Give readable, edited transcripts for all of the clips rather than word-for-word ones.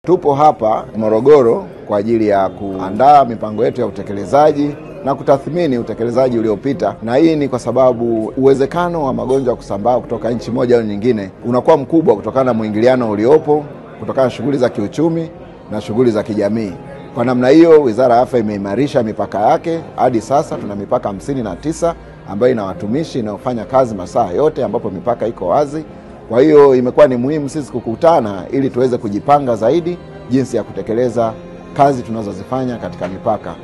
Tupo hapa Morogoro kwa ajili ya kuandaa mipango yetu ya utekelezaji na kutathmini utekelezaji uliopita, na hii ni kwa sababu uwezekano wa magonjwa kusambaa kutoka nchi moja au nyingine unakuwa mkubwa kutokana na muingiliano uliopo, kutokana na shughuli za kiuchumi na shughuli za kijamii. Kwa namna hiyo, Wizara ya Afya imeimarisha mipaka yake. Hadi sasa tuna mipaka 59 ambayo ina watumishi inayofanya kazi masaa yote, ambapo mipaka iko wazi. Kwa hiyo imekuwa ni muhimu sisi kukutana ili tuweze kujipanga zaidi jinsi ya kutekeleza kazi tunazozifanya katika mipaka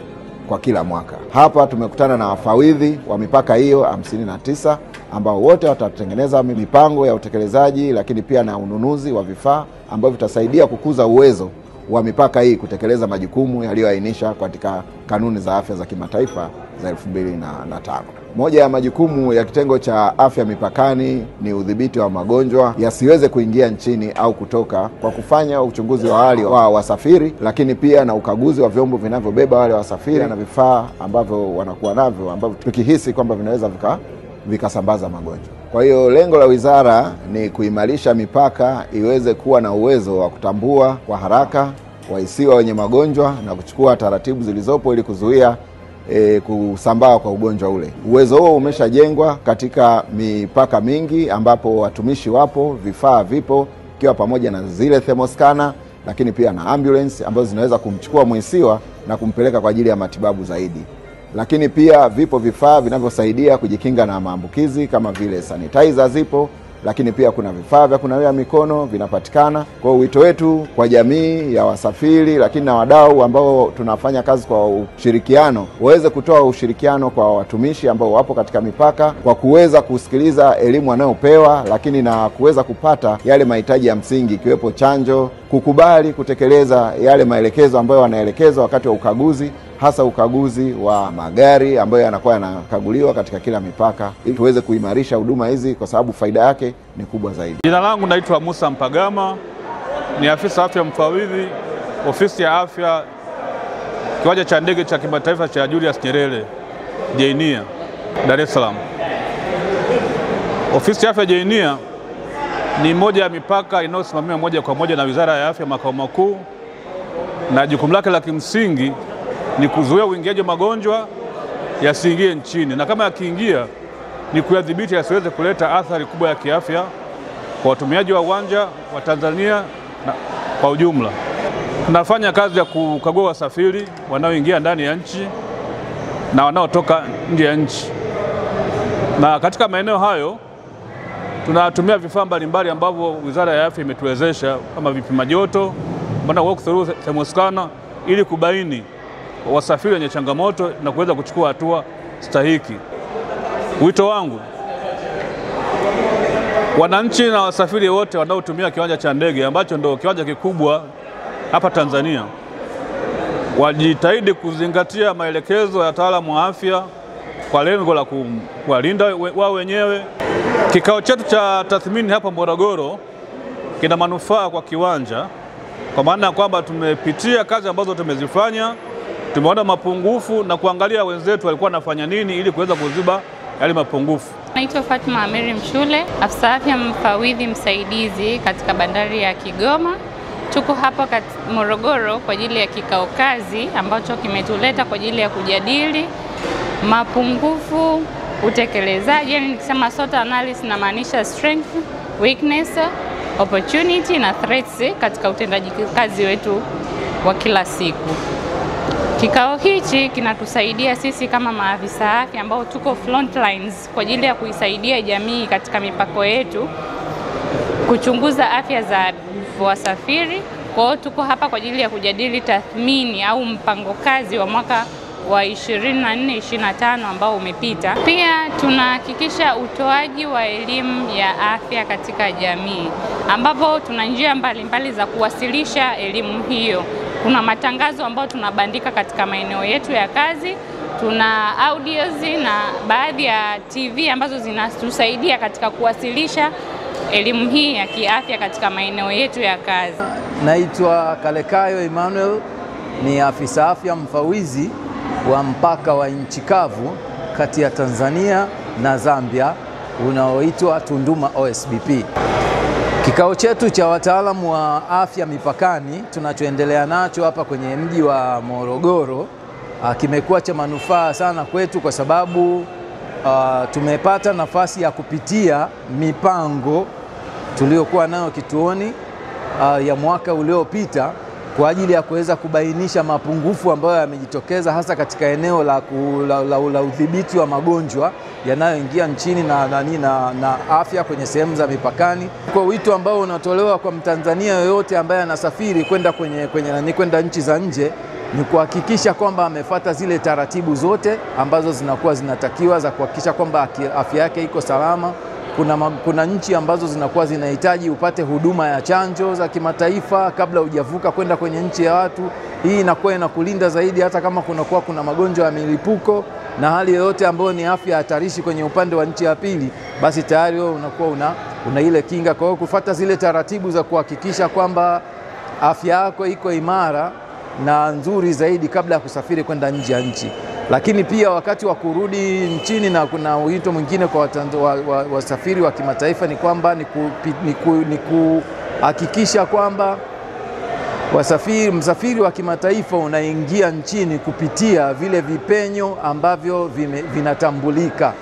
kwa kila mwaka. Hapa tumekutana na wafawidhi wa mipaka hiyo 59 ambao wote watatengeneza mipango ya utekelezaji, lakini pia na ununuzi wa vifaa ambavyo vitasaidia kukuza uwezo wa mipaka hii kutekeleza majukumu yaliyoainisha katika kanuni za afya za kimataifa za 2005. Moja ya majukumu ya kitengo cha afya mipakani ni udhibiti wa magonjwa yasiweze kuingia nchini au kutoka, kwa kufanya uchunguzi wa hali wa wasafiri, lakini pia na ukaguzi wa vyombo vinavyobeba wale wasafiri na vifaa ambavyo wanakuwa navyo, ambavyo tukihisi kwamba vinaweza vikasambaza magonjwa. Kwa hiyo lengo la wizara ni kuimarisha mipaka iweze kuwa na uwezo wa kutambua kwa haraka wahisiwa wenye magonjwa na kuchukua taratibu zilizopo ili kuzuia kusambaa kwa ugonjwa ule. Uwezo huo umeshajengwa katika mipaka mingi ambapo watumishi wapo, vifaa vipo, ikiwa pamoja na zile thermoscanner, lakini pia na ambulance ambazo zinaweza kumchukua mhisiwa na kumpeleka kwa ajili ya matibabu zaidi. Lakini pia vipo vifaa vinavyosaidia kujikinga na maambukizi kama vile sanitizer zipo, lakini pia kuna vifaa vya kunawia mikono vinapatikana. Kwa wito wetu kwa jamii ya wasafiri, lakini na wadau ambao tunafanya kazi kwa ushirikiano, waweze kutoa ushirikiano kwa watumishi ambao wapo katika mipaka kwa kuweza kusikiliza elimu wanayopewa, lakini na kuweza kupata yale mahitaji ya msingi ikiwepo chanjo, kukubali kutekeleza yale maelekezo ambayo wanaelekezwa wakati wa ukaguzi, hasa ukaguzi wa magari ambayo yanakuwa yanakaguliwa katika kila mipaka, ili tuweze kuimarisha huduma hizi kwa sababu faida yake ni kubwa zaidi. Jina langu naitwa Musa Mpagama, ni afisa afya mfawidhi ofisi ya afya kiwanja cha ndege cha kimataifa cha Julius Nyerere JNIA, Dar es Salaam. Ofisi ya afya JNIA ni moja ya mipaka inayosimamiwa moja kwa moja na Wizara ya Afya makao makuu, na jukumu lake la kimsingi ni kuzuia uingiaji wa magonjwa yasiingie nchini, na kama yakiingia ni kuyadhibiti yasiweze kuleta athari kubwa ya kiafya kwa watumiaji wa uwanja wa Tanzania na kwa ujumla. Tunafanya kazi ya kukagua wasafiri wanaoingia ndani ya nchi na wanaotoka nje ya nchi, na katika maeneo hayo tunatumia vifaa mbalimbali ambavyo Wizara ya Afya imetuwezesha kama vipima joto, walk through thermoscanner, ili kubaini wasafiri wenye changamoto na kuweza kuchukua hatua stahiki. Wito wangu, wananchi na wasafiri wote wanaotumia kiwanja cha ndege ambacho ndio kiwanja kikubwa hapa Tanzania, wajitahidi kuzingatia maelekezo ya wataalamu wa afya kwa lengo la kuwalinda wao wenyewe. Kikao chetu cha tathmini hapa Morogoro kina manufaa kwa kiwanja, kwa maana kwamba tumepitia kazi ambazo tumezifanya, tumeona mapungufu na kuangalia wenzetu walikuwa wanafanya nini ili kuweza kuziba yale mapungufu. Naitwa Fatma Amiri Mshule, afisa afya mfawidhi msaidizi katika bandari ya Kigoma. Tuko hapa Morogoro kwa ajili ya kikao kazi ambacho kimetuleta kwa ajili ya kujadili mapungufu, utekelezaji, yani nikisema SWOT analysis na maanisha strength, weakness, opportunity na threats katika utendaji kazi wetu wa kila siku. Kikao hichi kinatusaidia sisi kama maafisa afya ambao tuko front lines kwa ajili ya kuisaidia jamii katika mipaka yetu kuchunguza afya za wasafiri. Kwa hiyo tuko hapa kwa ajili ya kujadili tathmini au mpango kazi wa mwaka wa 24-25 ambao umepita. Pia tunahakikisha utoaji wa elimu ya afya katika jamii, ambapo tuna njia mbalimbali za kuwasilisha elimu hiyo. Kuna matangazo ambayo tunabandika katika maeneo yetu ya kazi, tuna audios na baadhi ya TV ambazo zinatusaidia katika kuwasilisha elimu hii ya kiafya katika maeneo yetu ya kazi. Naitwa Kalekayo Emmanuel, ni afisa afya mfawidhi wa mpaka wa nchi kavu kati ya Tanzania na Zambia unaoitwa Tunduma OSBP. Kikao chetu cha wataalamu wa afya mipakani tunachoendelea nacho hapa kwenye mji wa Morogoro kimekuwa cha manufaa sana kwetu kwa sababu tumepata nafasi ya kupitia mipango tuliyokuwa nayo kituoni ya mwaka uliopita kwa ajili ya kuweza kubainisha mapungufu ambayo yamejitokeza hasa katika eneo la udhibiti wa magonjwa yanayoingia nchini na afya kwenye sehemu za mipakani. Kwa wito ambao unatolewa kwa Mtanzania yoyote ambaye anasafiri kwenda nchi za nje ni kuhakikisha kwamba amefuata zile taratibu zote ambazo zinakuwa zinatakiwa za kuhakikisha kwamba afya yake iko salama. Kuna nchi ambazo zinakuwa zinahitaji upate huduma ya chanjo za kimataifa kabla hujavuka kwenda kwenye nchi ya watu. Hii inakuwa inakulinda zaidi hata kama kuna magonjwa ya milipuko na hali yoyote ambayo ni afya hatarishi kwenye upande wa nchi ya pili, basi tayari wewe unakuwa una ile kinga. Kwa hiyo kufuata zile taratibu za kuhakikisha kwamba afya yako iko imara na nzuri zaidi kabla ya kusafiri kwenda nje ya nchi. Lakini pia wakati wa kurudi nchini, na kuna wito mwingine kwa wasafiri wa kimataifa ni kwamba ni kuhakikisha kwamba msafiri wa kimataifa unaingia nchini kupitia vile vipenyo ambavyo vinatambulika.